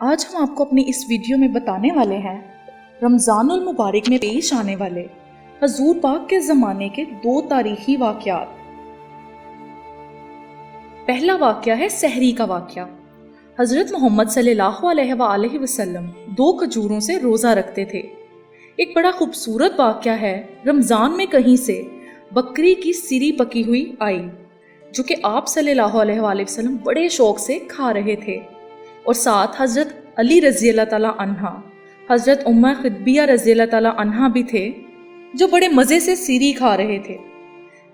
آج ہم آپ کو اپنی اس ویڈیو میں بتانے والے ہیں رمضان المبارک میں پیش آنے والے حضور پاک کے زمانے کے 2 تاریخی واقعات۔ پہلا واقعہ ہے سحری کا واقعہ۔ حضرت محمد صلی اللہ علیہ وآلہ وسلم 2 کھجوروں سے روزہ رکھتے تھے۔ ایک بڑا خوبصورت واقعہ ہے، رمضان میں کہیں سے بکری کی سری پکی ہوئی آئی جو کہ آپ صلی اللہ علیہ وآلہ وسلم بڑے شوق سے کھا رہے تھے، اور ساتھ حضرت علی رضی اللہ تعالیٰ عنہ، حضرت امہ خطبیہ رضی اللہ تعالیٰ عنہ بھی تھے جو بڑے مزے سے سری کھا رہے تھے۔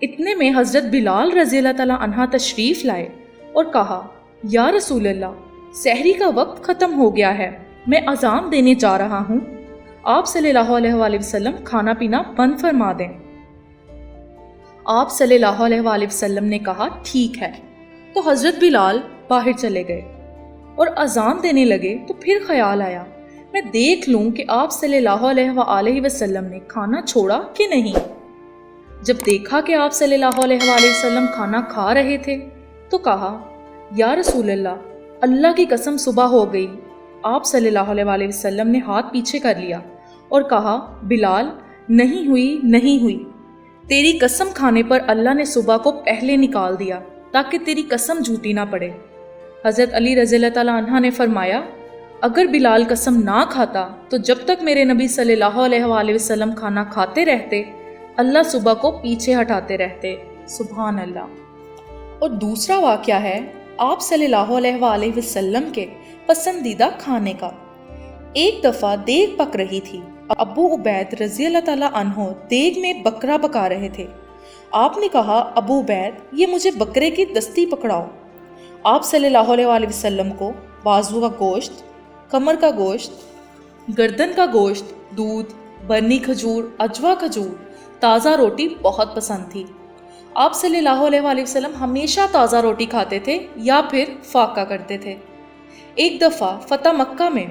اتنے میں حضرت بلال رضی اللہ تعالیٰ عنہ تشریف لائے اور کہا، یا رسول اللہ، سحری کا وقت ختم ہو گیا ہے، میں اذان دینے جا رہا ہوں، آپ صلی اللہ علیہ وآلہ وسلم کھانا پینا بند فرما دیں۔ آپ صلی اللہ علیہ وآلہ وسلم نے کہا ٹھیک ہے، تو حضرت بلال باہر چلے گئے اور اذان دینے لگے۔ تو پھر خیال آیا میں دیکھ لوں کہ آپ صلی اللہ علیہ وآلہ وسلم نے کھانا چھوڑا کہ نہیں۔ جب دیکھا کہ آپ صلی اللہ علیہ وآلہ وسلم کھانا کھا رہے تھے تو کہا، یا رسول اللہ، اللہ کی قسم صبح ہو گئی۔ آپ صلی اللہ علیہ وآلہ وسلم نے ہاتھ پیچھے کر لیا اور کہا، بلال، نہیں ہوئی، تیری قسم کھانے پر اللہ نے صبح کو پہلے نکال دیا تاکہ تیری قسم جھوٹی نہ پڑے۔ حضرت علی رضی اللہ تعالیٰ عنہ نے فرمایا، اگر بلال قسم نہ کھاتا تو جب تک میرے نبی صلی اللہ علیہ وآلہ وسلم کھانا کھاتے رہتے، اللہ صبح کو پیچھے ہٹاتے رہتے۔ سبحان اللہ۔ اور دوسرا واقعہ ہے آپ صلی اللہ علیہ وآلہ وسلم کے پسندیدہ کھانے کا۔ ایک دفعہ دیگ پک رہی تھی، ابو عبید رضی اللہ تعالیٰ عنہ دیگ میں بکرا پکا رہے تھے۔ آپ نے کہا، ابو عبید، یہ مجھے بکرے کی دستی پکڑاؤ۔ آپ صلی اللہ علیہ وآلہ وسلم کو بازو کا گوشت، کمر کا گوشت، گردن کا گوشت، دودھ، برنی کھجور، اجوا کھجور، تازہ روٹی بہت پسند تھی۔ آپ صلی اللہ علیہ وآلہ وسلم ہمیشہ تازہ روٹی کھاتے تھے یا پھر فاقہ کرتے تھے۔ ایک دفعہ فتح مکہ میں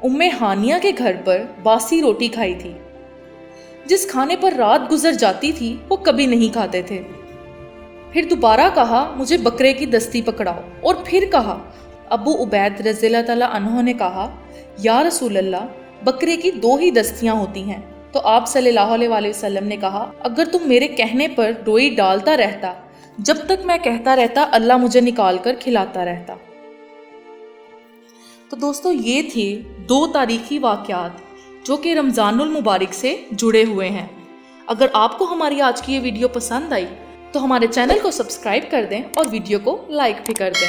ام ہانیہ کے گھر پر باسی روٹی کھائی تھی۔ جس کھانے پر رات گزر جاتی تھی وہ کبھی نہیں کھاتے تھے۔ پھر دوبارہ کہا، مجھے بکرے کی دستی پکڑاؤ، اور پھر کہا۔ ابو عبید رضی اللہ تعالیٰ عنہ نے کہا، یا رسول اللہ، بکرے کی 2 ہی دستیاں ہوتی ہیں۔ تو آپ صلی اللہ علیہ وآلہ وسلم نے کہا، اگر تم میرے کہنے پر روئی ڈالتا رہتا، جب تک میں کہتا رہتا اللہ مجھے نکال کر کھلاتا رہتا۔ تو دوستو، یہ تھی 2 تاریخی واقعات جو کہ رمضان المبارک سے جڑے ہوئے ہیں۔ اگر آپ کو ہماری آج کی یہ ویڈیو پسند آئی تو ہمارے چینل کو سبسکرائب کر دیں اور ویڈیو کو لائک بھی کر دیں۔